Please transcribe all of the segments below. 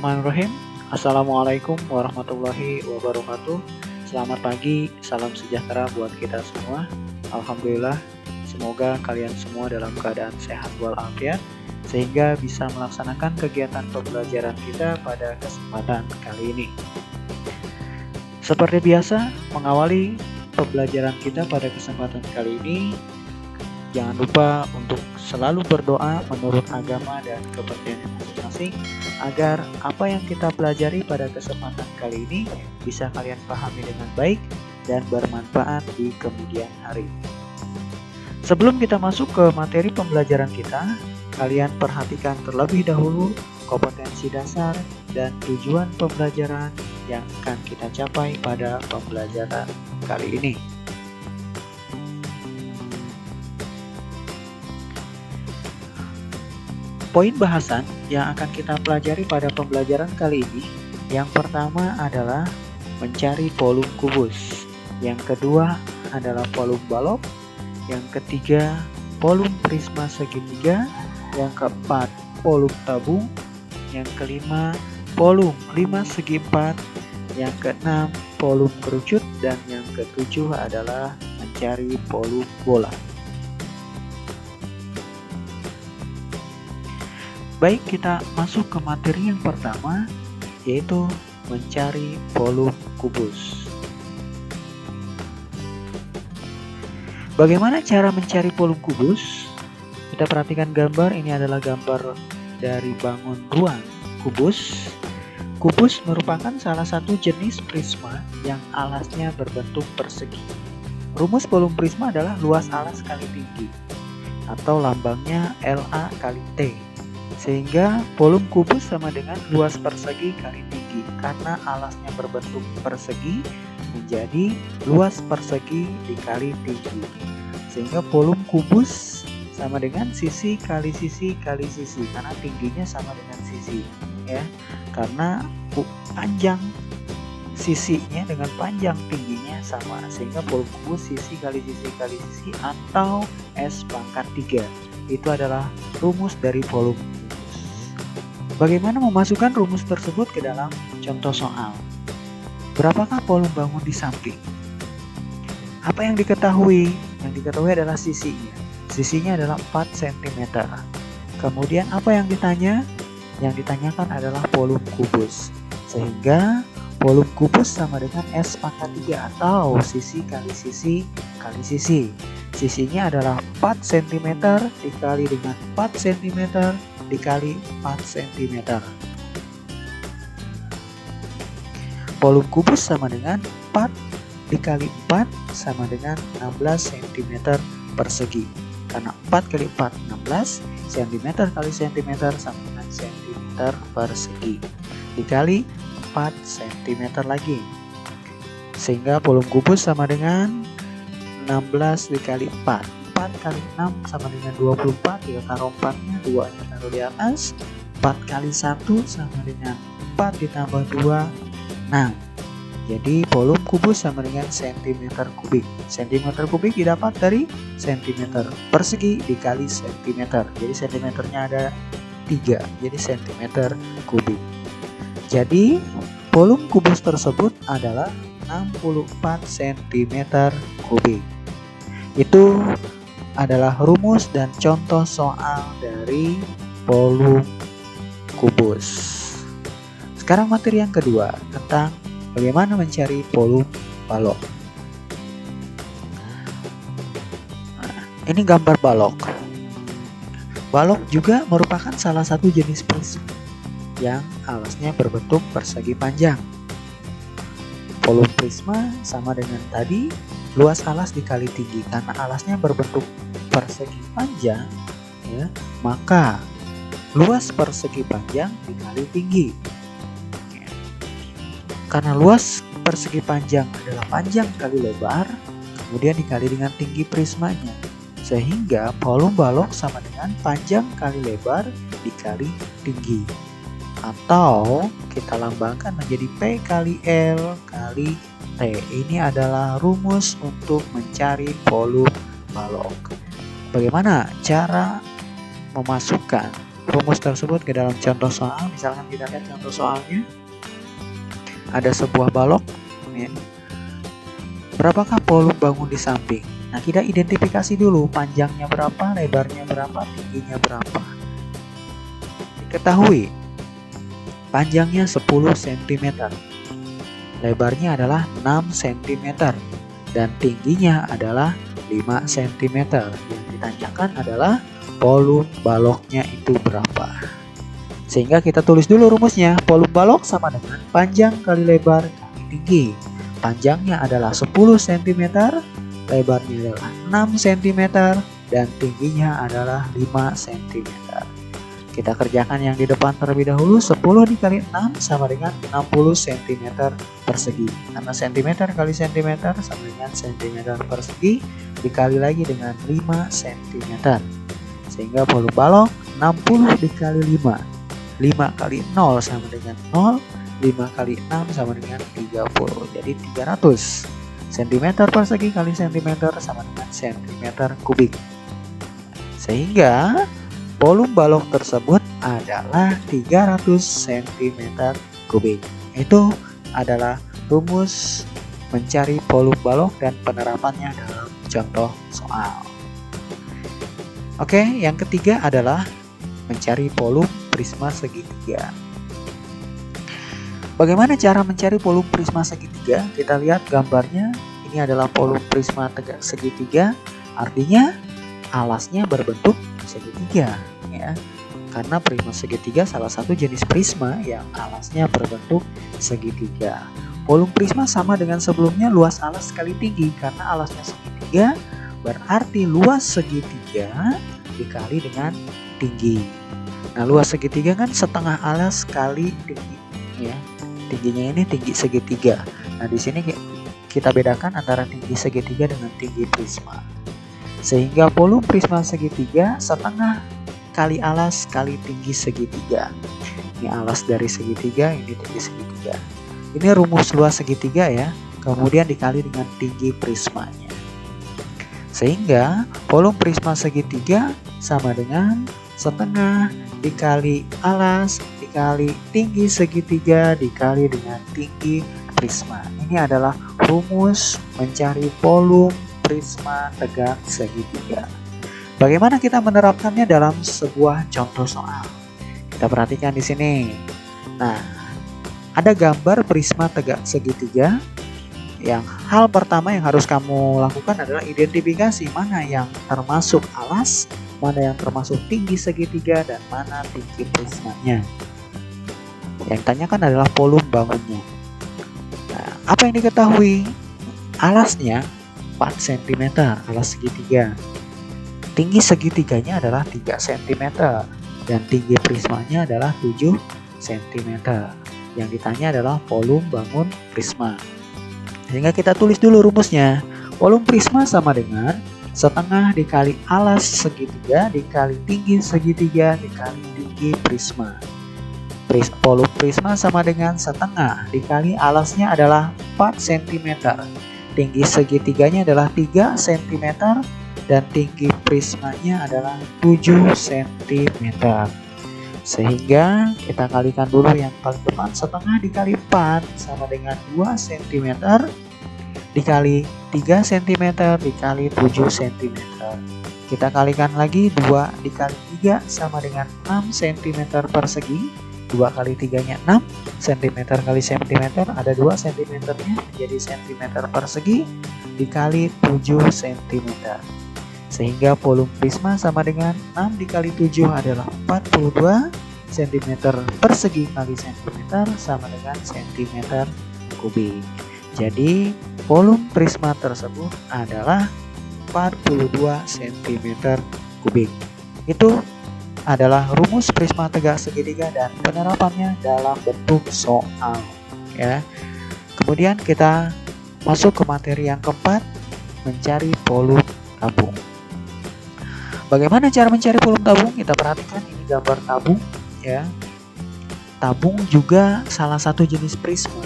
Bismillahirrahmanirrahim. Assalamualaikum warahmatullahi wabarakatuh. Selamat pagi, salam sejahtera buat kita semua. Alhamdulillah, semoga kalian semua dalam keadaan sehat walafiat sehingga bisa melaksanakan kegiatan pembelajaran kita pada kesempatan kali ini. Seperti biasa, mengawali pembelajaran kita pada kesempatan kali ini, jangan lupa untuk selalu berdoa menurut agama dan kepercayaan masing-masing agar apa yang kita pelajari pada kesempatan kali ini bisa kalian pahami dengan baik dan bermanfaat di kemudian hari. Sebelum kita masuk ke materi pembelajaran kita, kalian perhatikan terlebih dahulu kompetensi dasar dan tujuan pembelajaran yang akan kita capai pada pembelajaran kali ini. Poin bahasan yang akan kita pelajari pada pembelajaran kali ini, yang pertama adalah mencari volume kubus, yang kedua adalah volume balok, yang ketiga volume prisma segitiga, yang keempat volume tabung, yang kelima volume 5 segi 4, yang keenam volume kerucut, dan yang ketujuh adalah mencari volume bola. Baik, kita masuk ke materi yang pertama, yaitu mencari volume kubus. Bagaimana cara mencari volume kubus? Kita perhatikan gambar, ini adalah gambar dari bangun ruang kubus. Kubus merupakan salah satu jenis prisma yang alasnya berbentuk persegi. Rumus volume prisma adalah luas alas kali tinggi, atau lambangnya LA kali T. Sehingga volume kubus sama dengan luas persegi kali tinggi. Karena alasnya berbentuk persegi, menjadi luas persegi dikali tinggi. Sehingga volume kubus sama dengan sisi kali sisi kali sisi, karena tingginya sama dengan sisi, ya. Karena panjang sisinya dengan panjang tingginya sama, sehingga volume kubus sisi kali sisi atau S pangkat 3. Itu adalah rumus dari volume kubus. Bagaimana memasukkan rumus tersebut ke dalam contoh soal? Berapakah volume bangun di samping? Apa yang diketahui? Yang diketahui adalah sisinya. Sisinya adalah 4 cm. Kemudian apa yang ditanya? Yang ditanyakan adalah volume kubus. Sehingga volume kubus sama dengan S pangkat 3 atau sisi kali sisi kali sisi. Sisinya adalah 4 cm dikali dengan 4 cm dikali 4 cm. Volume kubus sama dengan 4 dikali 4 sama dengan 16 cm persegi. Karena 4 kali 4 16, cm kali cm sama dengan cm persegi. Dikali 4 cm lagi. Sehingga volume kubus sama dengan 16 dikali 4. 4 kali 6 sama dengan 24, ya taruh 4-nya, 2-nya taruh di atas. 4 kali 1 sama dengan 4 ditambah 2, 6. Jadi volume kubus sama dengan cm kubik. Cm kubik didapat dari cm persegi dikali cm. Jadi cm-nya ada 3, jadi cm kubik. Jadi volume kubus tersebut adalah 64 cm kubik. Itu adalah rumus dan contoh soal dari volume kubus. Sekarang materi yang kedua tentang bagaimana mencari volume balok. Ini gambar balok. Balok juga merupakan salah satu jenis prisma yang alasnya berbentuk persegi panjang. Volume prisma sama dengan tadi, luas alas dikali tinggi. Karena alasnya berbentuk persegi panjang, ya, maka luas persegi panjang dikali tinggi. Karena luas persegi panjang adalah panjang kali lebar, kemudian dikali dengan tinggi prismanya, sehingga volume balok sama dengan panjang kali lebar dikali tinggi. Atau kita lambangkan menjadi P kali L kali T. Ini adalah rumus untuk mencari volume balok. Bagaimana cara memasukkan rumus tersebut ke dalam contoh soal. Misalkan kita lihat contoh soalnya. Ada sebuah balok, ya. Berapakah volume bangun di samping? Nah, kita identifikasi dulu panjangnya berapa, lebarnya berapa, tingginya berapa. Diketahui panjangnya 10 cm, lebarnya adalah 6 cm, dan tingginya adalah 5 cm. Yang ditanyakan adalah volume baloknya itu berapa. Sehingga kita tulis dulu rumusnya. Volume balok sama dengan panjang kali lebar kali tinggi. Panjangnya adalah 10 cm, lebarnya adalah 6 cm, dan tingginya adalah 5 cm. Kita kerjakan yang di depan terlebih dahulu. 10 dikali 6 sama dengan 60 cm persegi. Karena cm kali cm sama dengan cm persegi, dikali lagi dengan 5 cm. Sehingga volume balok 60 dikali 5. 5 kali 0 sama dengan 0, 5 kali 6 sama dengan 30. Jadi 300 cm persegi kali cm sama dengan cm kubik. Sehingga volume balok tersebut adalah 300 cm kubik. Itu adalah rumus mencari volume balok dan penerapannya dalam contoh soal. Oke, yang ketiga adalah mencari volume prisma segitiga. Bagaimana cara mencari volume prisma segitiga? Kita lihat gambarnya. Ini adalah volume prisma tegak segitiga. Artinya alasnya berbentuk segitiga, ya. Karena prisma segitiga salah satu jenis prisma yang alasnya berbentuk segitiga. Volume prisma sama dengan sebelumnya, luas alas kali tinggi. Karena alasnya segitiga, berarti luas segitiga dikali dengan tinggi. Nah, luas segitiga kan setengah alas kali tinggi, ya. Tingginya ini tinggi segitiga. Nah, di sini kita bedakan antara tinggi segitiga dengan tinggi prisma. Sehingga volume prisma segitiga setengah kali alas kali tinggi segitiga. Ini alas dari segitiga, ini tinggi segitiga. Ini rumus luas segitiga, ya. Kemudian dikali dengan tinggi prismanya. Sehingga volume prisma segitiga sama dengan setengah dikali alas dikali tinggi segitiga dikali dengan tinggi prisma. Ini adalah rumus mencari volume prisma tegak segitiga. Bagaimana kita menerapkannya dalam sebuah contoh soal? Kita perhatikan di sini. Nah, ada gambar prisma tegak segitiga. Yang hal pertama yang harus kamu lakukan adalah identifikasi mana yang termasuk alas, mana yang termasuk tinggi segitiga, dan mana tinggi prismanya. Yang ditanyakan adalah volume bangunnya. Nah, apa yang diketahui? Alasnya 4 cm, alas segitiga. Tinggi segitiganya adalah 3 cm, dan tinggi prismanya adalah 7 cm. Yang ditanya adalah volume bangun prisma. Sehingga kita tulis dulu rumusnya. Volume prisma sama dengan setengah dikali alas segitiga dikali tinggi segitiga dikali tinggi prisma. Volume prisma sama dengan setengah dikali alasnya adalah 4 cm. Tinggi segitiganya adalah 3 cm dan tinggi prismanya adalah 7 cm. Sehingga kita kalikan dulu yang paling depan. Setengah dikali 4 sama dengan 2 cm dikali 3 cm dikali 7 cm. Kita kalikan lagi, 2 dikali 3 sama dengan 6 cm persegi. 2 kali 3 nya 6 cm kali cm, ada 2 cm nya menjadi cm persegi dikali 7 cm. Sehingga volume prisma sama dengan 6 dikali 7 adalah 42 cm persegi kali cm sama dengan cm kubik. Jadi volume prisma tersebut adalah 42 cm kubik. Itu adalah rumus prisma tegak segitiga dan penerapannya dalam bentuk soal, ya. Kemudian kita masuk ke materi yang keempat, mencari volume tabung. Bagaimana cara mencari volume tabung? Kita perhatikan ini gambar tabung, ya. Tabung juga salah satu jenis prisma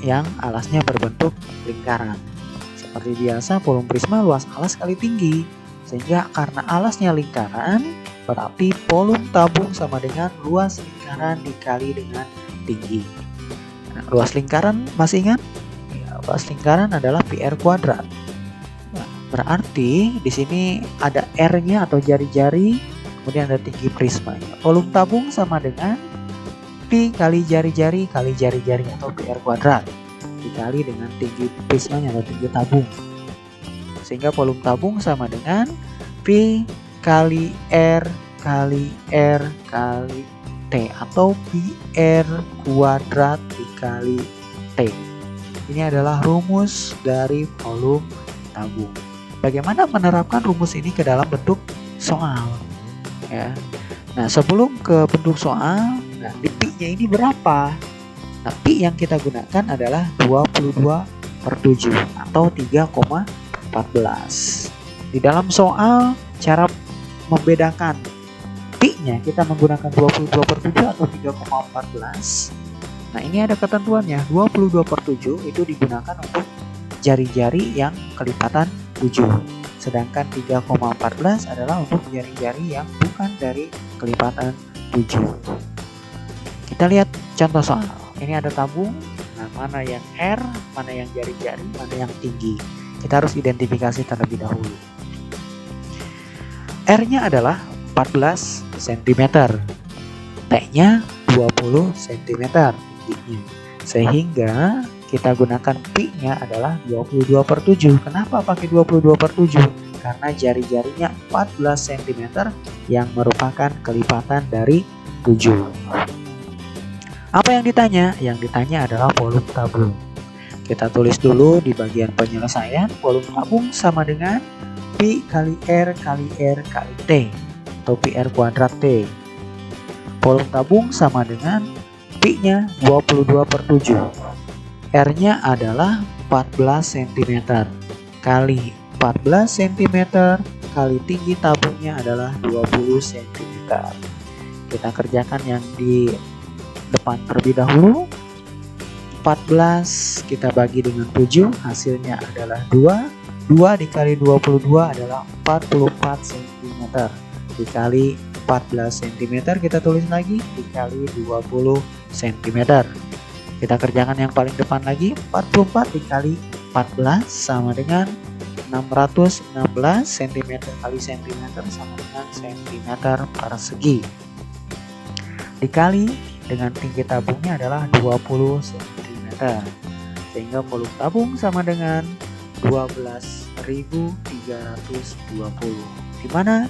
yang alasnya berbentuk lingkaran. Seperti biasa, volume prisma luas alas kali tinggi. Sehingga karena alasnya lingkaran, Berarti volume tabung sama dengan luas lingkaran dikali dengan tinggi. Nah, luas lingkaran masih ingat? Ya, luas lingkaran adalah PR kuadrat. Nah, berarti di sini ada R-nya atau jari-jari, kemudian ada tinggi prismanya. Volume tabung sama dengan P kali jari-jari kali jari-jari atau PR kuadrat dikali dengan tinggi prismanya atau tinggi tabung. Sehingga volume tabung sama dengan P kali R kali R kali T atau PR kuadrat dikali T. Ini adalah rumus dari volume tabung. Bagaimana menerapkan rumus ini ke dalam bentuk soal? Ya. Nah, sebelum ke bentuk soal, nah di Pi-nya ini berapa? Nah, Pi yang kita gunakan adalah 22/7 atau 3,14. Di dalam soal, cara membedakan Pi-nya kita menggunakan 22/7 atau 3,14. Nah, ini ada ketentuannya. 22/7 itu digunakan untuk jari-jari yang kelipatan 7. Sedangkan 3,14 adalah untuk jari-jari yang bukan dari kelipatan 7. Kita lihat contoh soal. Ini ada tabung. Nah, mana yang R, mana yang jari-jari, mana yang tinggi. Kita harus identifikasi terlebih dahulu. R-nya adalah 14 cm. T-nya 20 cm tingginya. Sehingga kita gunakan Pi-nya adalah 22/7. Kenapa pakai 22/7? Karena jari-jarinya 14 cm yang merupakan kelipatan dari 7. Apa yang ditanya? Yang ditanya adalah volume tabung. Kita tulis dulu di bagian penyelesaian. Volume tabung sama dengan Pi kali R kali R kali T atau PR kuadrat T. Volume tabung sama dengan Pi-nya 22/7. R-nya adalah 14 cm kali 14 cm kali tinggi tabungnya adalah 20 cm. Kita kerjakan yang di depan terlebih dahulu. 14 kita bagi dengan 7, hasilnya adalah 2. 2 dikali 22 adalah 44 cm. Dikali 14 cm kita tulis lagi, dikali 20 cm. Kita kerjakan yang paling depan lagi. 44 dikali 14 sama dengan 616 cm kali cm sama dengan cm persegi. Dikali dengan tinggi tabungnya adalah 20 cm. Sehingga volume tabung sama dengan 12.320. Dimana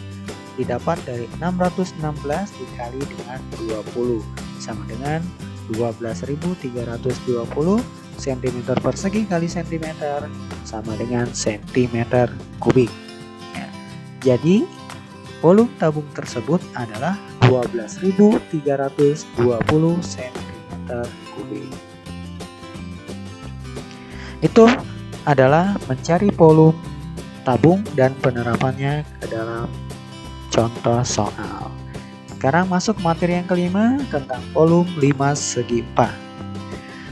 didapat dari 616 dikali dengan 20 sama dengan 12.320 cm persegi kali cm sama dengan cm kubik. Ya. Jadi volume tabung tersebut adalah 12.320 cm kubik. Itu adalah mencari volume tabung dan penerapannya ke dalam contoh soal. Sekarang masuk materi yang kelima tentang volume 5 segi 4.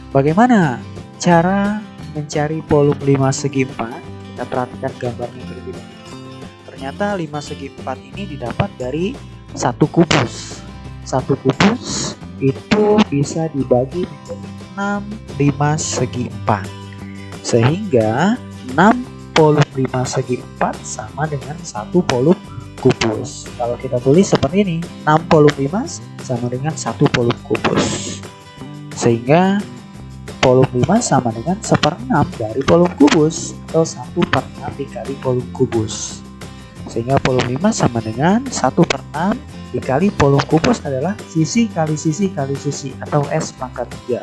Bagaimana cara mencari volume 5 segi 4? Kita perhatikan gambarnya terlebih dahulu. Ternyata 5 segi 4 ini didapat dari satu kubus. Satu kubus itu bisa dibagi menjadi 6 5 segi 4. Sehingga 6 volume 5 segi 4 sama dengan 1 volume kubus. Kalau kita tulis seperti ini, 6 volume 5 sama dengan 1 volume kubus. Sehingga volume 5 sama dengan 1/6 dari volume kubus atau 1/6 dikali volume kubus. Sehingga volume 5 sama dengan 1/6 dikali volume kubus adalah sisi kali sisi kali sisi atau S pangkat 3.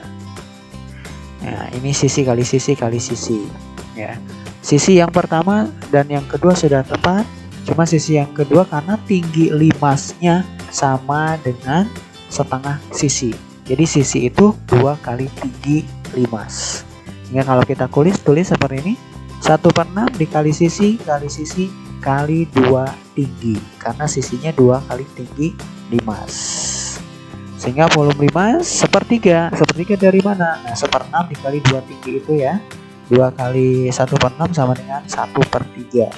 Nah, ini sisi kali sisi kali sisi. Ya. Sisi yang pertama dan yang kedua sudah tepat. Cuma sisi yang kedua karena tinggi limasnya sama dengan setengah sisi. Jadi sisi itu 2 kali tinggi limas. Sehingga kalau kita tulis seperti ini. 1/6 dikali sisi kali 2 tinggi. Karena sisinya 2 kali tinggi limas. Sehingga volume 5 sepertiga. Sepertiga dari mana? Nah, 1/6 dikali 2 tinggi itu ya. 2 kali 1/6 sama dengan 1/3.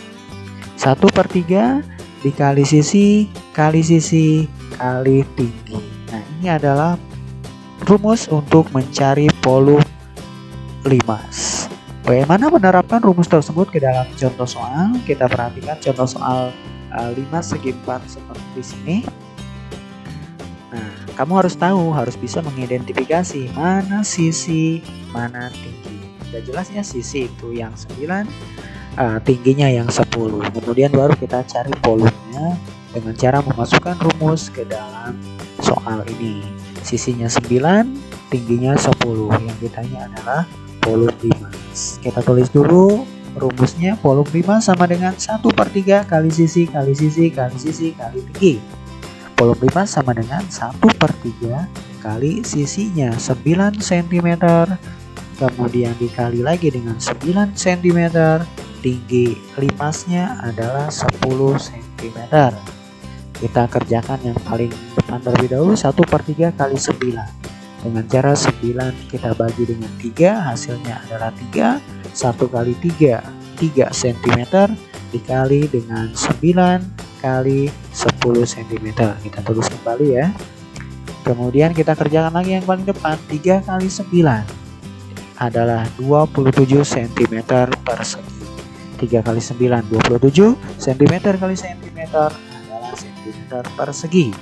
1/3 dikali sisi kali sisi kali tinggi. Nah, ini adalah rumus untuk mencari volume limas. Bagaimana menerapkan rumus tersebut ke dalam contoh soal? Kita perhatikan contoh soal limas segi 4 seperti di sini. Nah, kamu harus tahu, harus bisa mengidentifikasi mana sisi, mana tinggi. Sudah jelas ya, sisi itu yang 9, tingginya yang 10. Kemudian baru kita cari volumenya dengan cara memasukkan rumus ke dalam soal ini. Sisinya 9, tingginya 10. Yang ditanya adalah volume limas. Kita tulis dulu rumusnya. Volume limas sama dengan 1/3 kali sisi kali sisi kali sisi kali tinggi. Volume limas sama dengan 1/3 kali sisinya 9 cm, kemudian dikali lagi dengan 9 cm, tinggi limasnya adalah 10 cm. Kita kerjakan yang paling depan terlebih dahulu. 1/3 kali 9. Dengan cara 9 kita bagi dengan 3, hasilnya adalah 3. 1 kali 3, 3 cm, dikali dengan 9 kali 10 cm. Kita tulis kembali ya. Kemudian kita kerjakan lagi yang paling depan. 3 kali 9 adalah 27 cm persegi. 3 kali 9, 27 cm kali cm adalah cm persegi.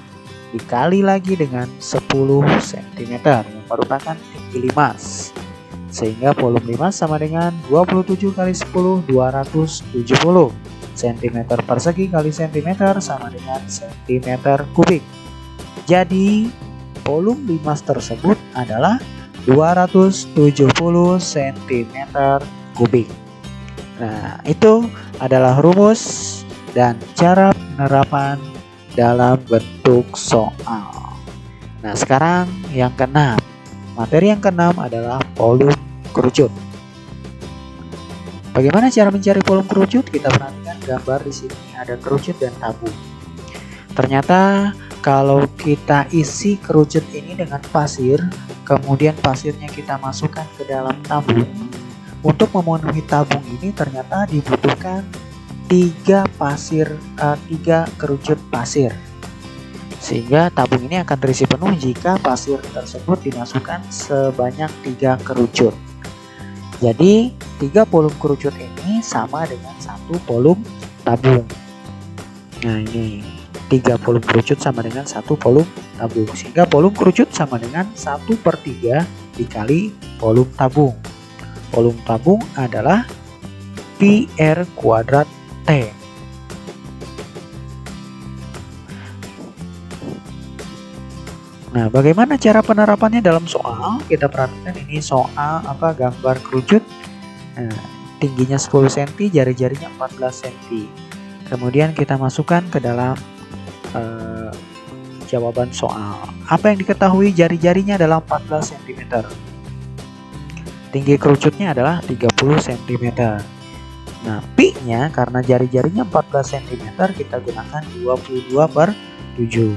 Dikali lagi dengan 10 cm yang merupakan tinggi limas. Sehingga volume limas sama dengan 27 kali 10, 270 cm persegi kali cm sama dengan cm kubik. Jadi volume limas tersebut adalah 270 cm kubik. Nah, itu adalah rumus dan cara penerapan dalam bentuk soal. Nah, sekarang yang keenam. Materi yang keenam adalah volume kerucut. Bagaimana cara mencari volume kerucut? Kita perhatikan gambar di sini, ada kerucut dan tabung. Ternyata kalau kita isi kerucut ini dengan pasir, kemudian pasirnya kita masukkan ke dalam tabung. Untuk memenuhi tabung ini ternyata dibutuhkan 3 kerucut pasir, sehingga tabung ini akan terisi penuh jika pasir tersebut dimasukkan sebanyak 3 kerucut. Jadi 3 volume kerucut ini sama dengan 1 volume tabung. Nah, ini 3 volume kerucut sama dengan 1 volume tabung, sehingga volume kerucut sama dengan 1/3 dikali volume tabung. Volume tabung adalah pi R kuadrat T. Nah, bagaimana cara penerapannya dalam soal? Kita perhatikan ini soal gambar kerucut. Nah, tingginya 10 cm, jari-jarinya 14 cm. Kemudian kita masukkan ke dalam jawaban soal. Apa yang diketahui? Jari-jarinya adalah 14 cm. Tinggi kerucutnya adalah 30 cm. Nah, pi-nya karena jari-jarinya 14 cm kita gunakan 22/7.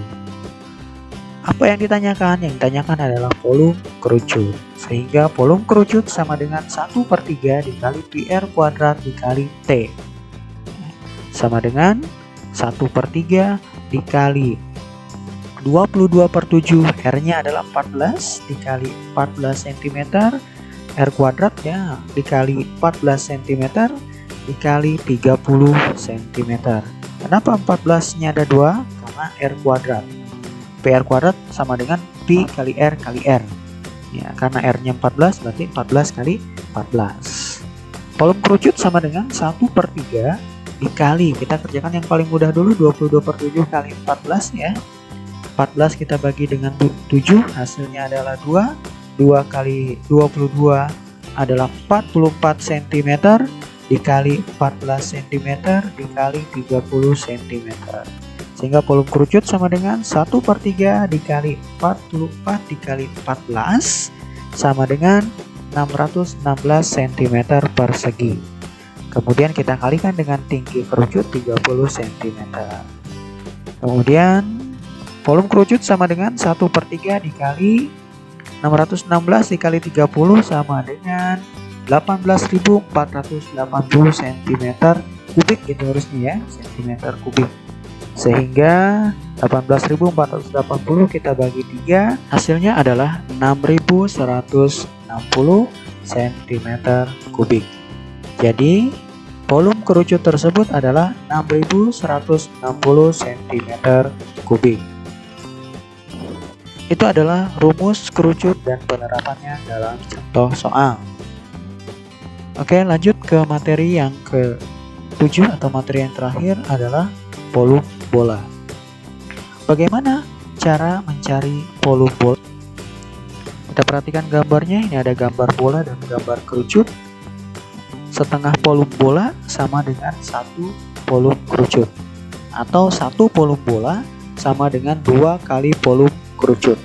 Apa yang ditanyakan? Yang ditanyakan adalah volume kerucut. Sehingga volume kerucut sama dengan 1/3 dikali pi R kuadrat dikali T. Sama dengan 1/3 dikali 22/7. R-nya adalah 14 dikali 14 cm. R kuadrat ya dikali 14 cm dikali 30 cm. Kenapa 14-nya ada 2? Karena R kuadrat. PR kuadrat sama dengan pi kali R kali R. Ya, karena R-nya 14 berarti 14 kali 14. Volume kerucut sama dengan 1/3 dikali, kita kerjakan yang paling mudah dulu, 22/7 kali 14 ya. 14 kita bagi dengan 7, hasilnya adalah 2. 2 kali 22 adalah 44 cm dikali 14 cm dikali 30 cm. Sehingga volume kerucut sama dengan 1/3 dikali 44 dikali 14 sama dengan 616 cm persegi. Kemudian kita kalikan dengan tinggi kerucut 30 cm. Kemudian volume kerucut sama dengan 1/3 dikali 616 dikali 30 sama dengan 18.480 cm kubik, itu harusnya ya, cm kubik. Sehingga 18.480 kita bagi 3, hasilnya adalah 6.160 cm kubik. Jadi volume kerucut tersebut adalah 6.160 cm kubik. Itu adalah rumus kerucut dan penerapannya dalam contoh soal. Oke, lanjut ke materi yang ke-7 atau materi yang terakhir adalah volume bola. Bagaimana cara mencari volume bola? Kita perhatikan gambarnya, ini ada gambar bola dan gambar kerucut. Setengah volume bola sama dengan 1 volume kerucut, atau 1 volume bola sama dengan 2 kali volume kerucut.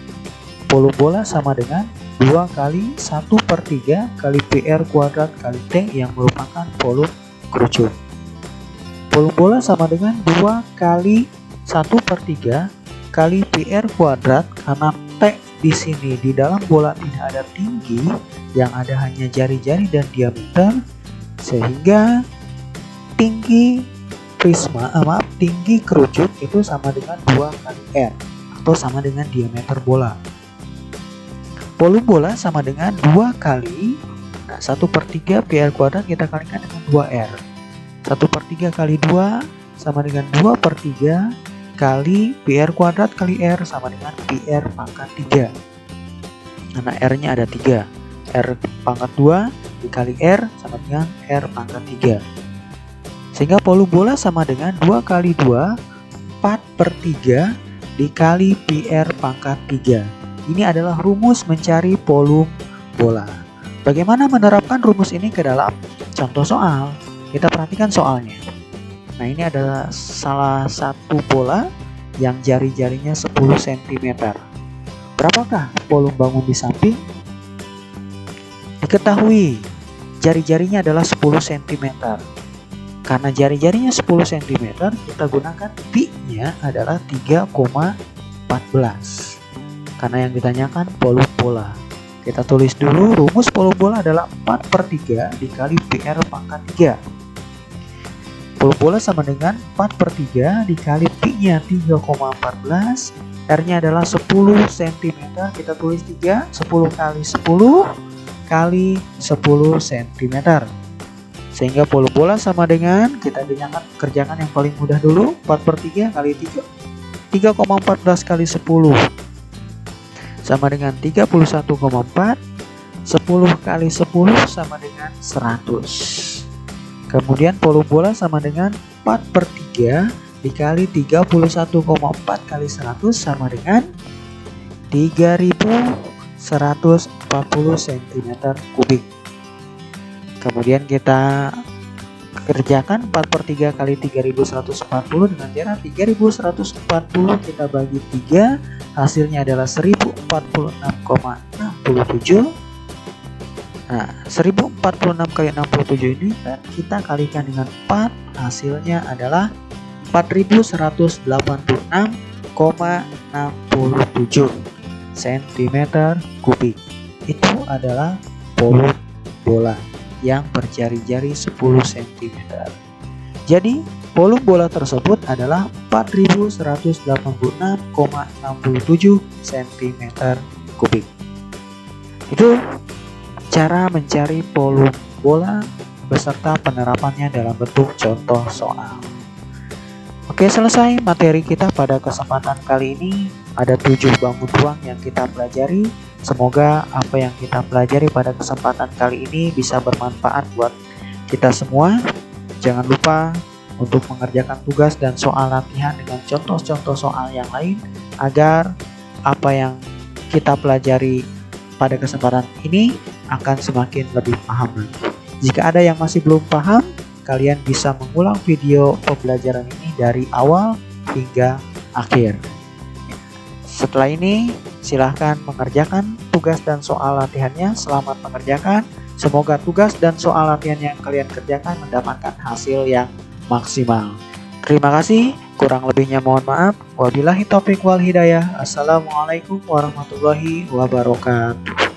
Volume bola sama dengan 2 kali 1/3 kali PR kuadrat kali T yang merupakan volume kerucut. Volume bola sama dengan 2 kali 1/3 kali PR kuadrat, karena T di sini di dalam bola tidak ada tinggi, yang ada hanya jari-jari dan diameter, sehingga tinggi tinggi kerucut itu sama dengan 2 kali R atau sama dengan diameter bola. Volume bola sama dengan 2 kali 1/3 PR kuadrat kita kalikan dengan 2R. 1/3 kali 2 sama dengan 2/3 kali PR kuadrat kali R sama dengan PR pangkat 3. Karena R-nya ada 3. R pangkat 2 dikali R sama dengan R pangkat 3. Sehingga volume bola sama dengan 2 kali 2, 4/3 dikali PR pangkat 3. Ini adalah rumus mencari volume bola. Bagaimana menerapkan rumus ini ke dalam contoh soal? Kita perhatikan soalnya. Nah, ini adalah salah satu bola yang jari-jarinya 10 cm. Berapakah volume bangun di samping? Diketahui jari-jarinya adalah 10 cm. Karena jari-jarinya 10 cm, kita gunakan pi-nya adalah 3,14. Karena yang ditanyakan volume bola. Kita tulis dulu, rumus volume bola adalah 4/3 dikali PR pangkat 3. Volume bola sama dengan 4/3 dikali pi-nya 3,14, R-nya adalah 10 cm, kita tulis 3, 10 kali 10 kali 10 cm. Sehingga volume bola sama dengan, kita kerjakan yang paling mudah dulu, 4/3 kali 3, 3,14 kali 10 sama dengan 31,4, 10 kali 10 sama dengan 100. Kemudian volume bola sama dengan 4/3 dikali 31,4 kali 100 sama dengan 3140 cm kubik. Kemudian kita kerjakan 4/3 kali 3140 dengan jarak 3140 kita bagi 3, hasilnya adalah 1046,67. Nah, 1046 kali 67 ini kita kalikan dengan 4, hasilnya adalah 4186,67 cm kubik. Itu adalah volume bola yang berjari-jari 10 cm. Jadi volume bola tersebut adalah 4186,67 cm kubik. Itu cara mencari volume bola beserta penerapannya dalam bentuk contoh soal. Oke, selesai materi kita pada kesempatan kali ini. Ada 7 bangun ruang yang kita pelajari. Semoga apa yang kita pelajari pada kesempatan kali ini bisa bermanfaat buat kita semua. Jangan lupa untuk mengerjakan tugas dan soal latihan dengan contoh-contoh soal yang lain, agar apa yang kita pelajari pada kesempatan ini akan semakin lebih paham lagi. Jika ada yang masih belum paham, kalian bisa mengulang video pembelajaran ini dari awal hingga akhir. Setelah ini, silahkan mengerjakan tugas dan soal latihannya. Selamat mengerjakan. Semoga tugas dan soal latihan yang kalian kerjakan mendapatkan hasil yang maksimal. Terima kasih. Kurang lebihnya mohon maaf. Wabillahi taufiq wal hidayah. Assalamualaikum warahmatullahi wabarakatuh.